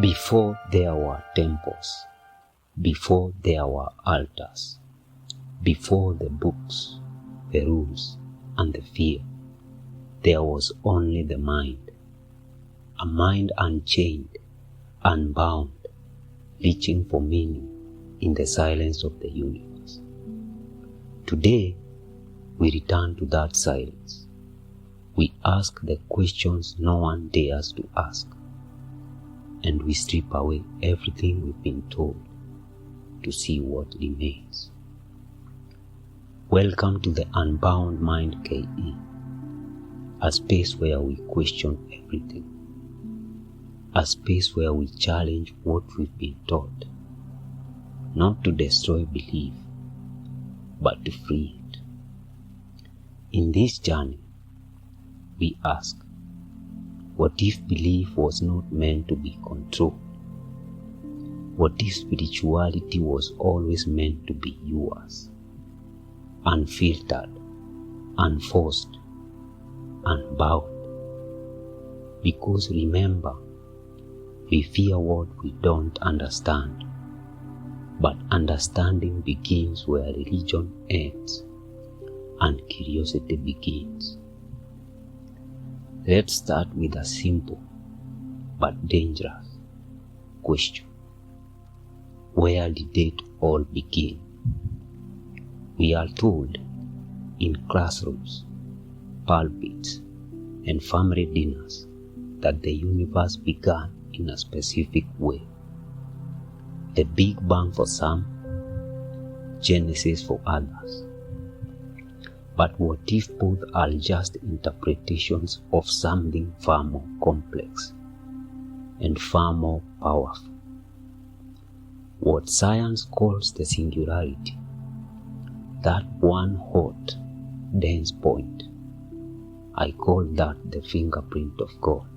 Before there were temples, before there were altars, before the books, the rules, and the fear, there was only the mind, a mind unchained, unbound, reaching for meaning in the silence of the universe. Today, we return to that silence. We ask the questions no one dares to ask, and we strip away everything we've been told to see what remains. Welcome to the Unbound Mind KE, a space where we question everything, a space where we challenge what we've been taught, not to destroy belief, but to free it. In this journey, we ask, what if belief was not meant to be controlled? What if spirituality was always meant to be yours? Unfiltered, unforced, unbound. Because remember, we fear what we don't understand, but understanding begins where religion ends and curiosity begins. Let's start with a simple but dangerous question. Where did it all begin? We are told in classrooms, pulpits, and family dinners that the universe began in a specific way. The Big Bang for some, Genesis for others. But what if both are just interpretations of something far more complex and far more powerful? What science calls the singularity, that one hot, dense point, I call that the fingerprint of God.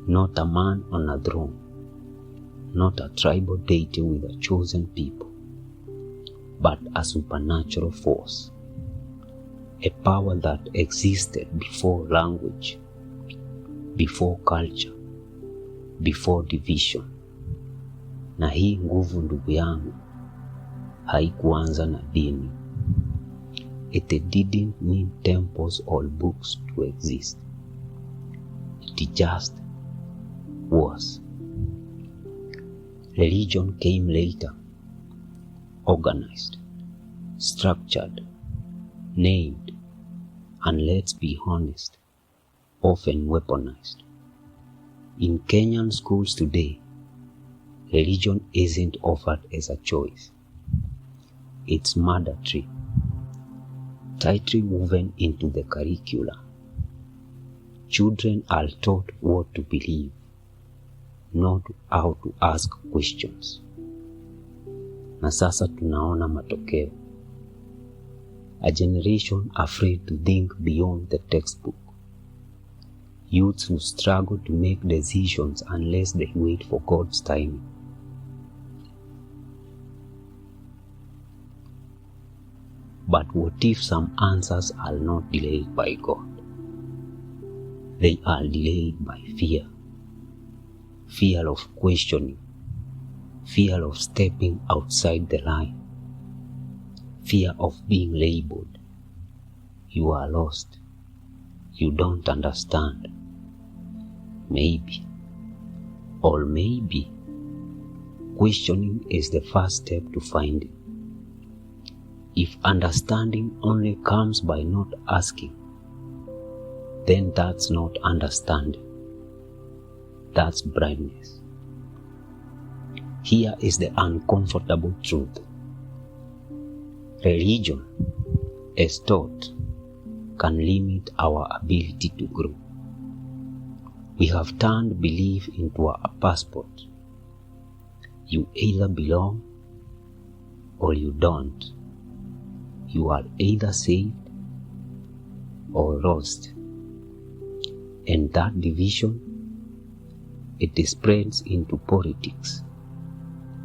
Not a man on a throne, not a tribal deity with a chosen people, but a supernatural force, a power that existed before language, before culture, before division. Na hii nguvu, ndugu yangu, haikuanza na dini. It didn't need temples or books to exist. It just was. Religion came later, organized, structured, named, and let's be honest, often weaponized. In Kenyan schools today, religion isn't offered as a choice. It's mandatory, tightly woven into the curricula. Children are taught what to believe, not how to ask questions. Na sasa tunaona matokeo. A generation afraid to think beyond the textbook. Youths who struggle to make decisions unless they wait for God's timing. But what if some answers are not delayed by God? They are delayed by fear. Fear of questioning. Fear of stepping outside the line. Fear of being labeled. You are lost. You don't understand. Maybe, or maybe, questioning is the first step to finding. If understanding only comes by not asking, then that's not understanding. That's blindness. Here is the uncomfortable truth. Religion, as taught, can limit our ability to grow. We have turned belief into a passport. You either belong or you don't. You are either saved or lost. And that division, it spreads into politics,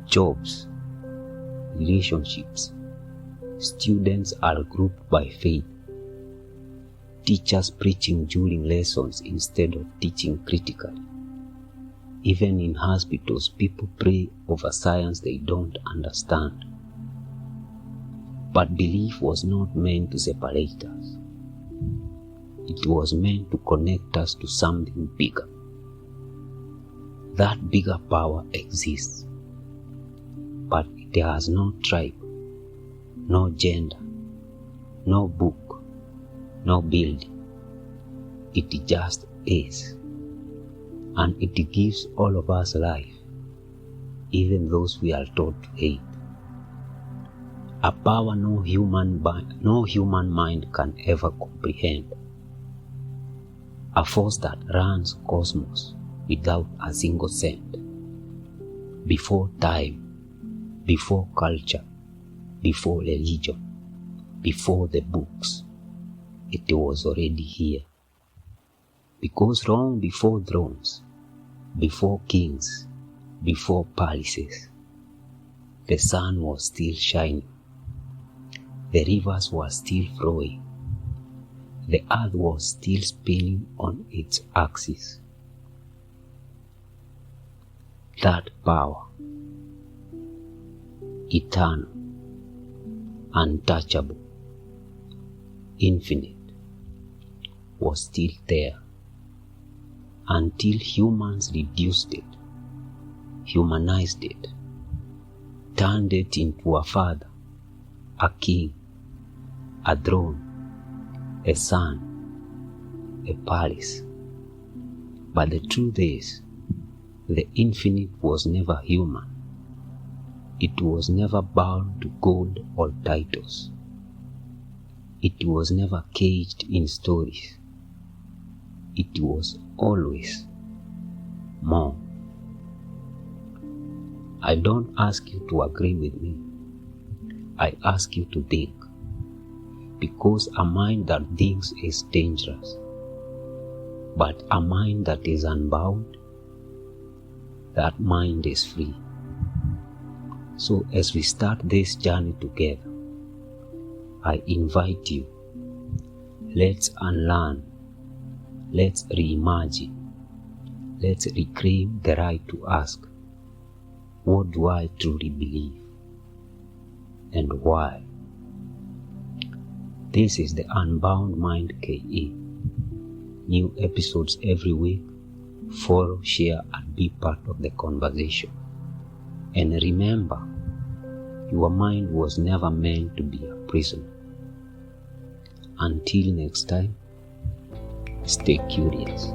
jobs, relationships. Students are grouped by faith. Teachers preaching during lessons instead of teaching critically. Even in hospitals, people pray over science they don't understand. But belief was not meant to separate us. It was meant to connect us to something bigger. That bigger power exists, but it has no tribe, no gender, no book, no building. It just is. And it gives all of us life, even those we are taught to hate. A power no human mind can ever comprehend. A force that runs cosmos without a single cent. Before time, before culture, before religion, before the books, it was already here. Because long before thrones, before kings, before palaces, the sun was still shining, the rivers were still flowing, the earth was still spinning on its axis. That power, eternal, untouchable, infinite, was still there until humans reduced it, humanized it, turned it into a father, a king, a throne, a son, a palace. But the truth is, the infinite was never human. It was never bound to gold or titles. It was never caged in stories. It was always more. I don't ask you to agree with me. I ask you to think. Because a mind that thinks is dangerous. But a mind that is unbound, that mind is free. So as we start this journey together, I invite you, let's unlearn, let's reimagine, let's reclaim the right to ask, what do I truly believe and why? This is the Unbound Mind KE. New episodes every week. Follow, share, and be part of the conversation. And remember, your mind was never meant to be a prison. Until next time, stay curious.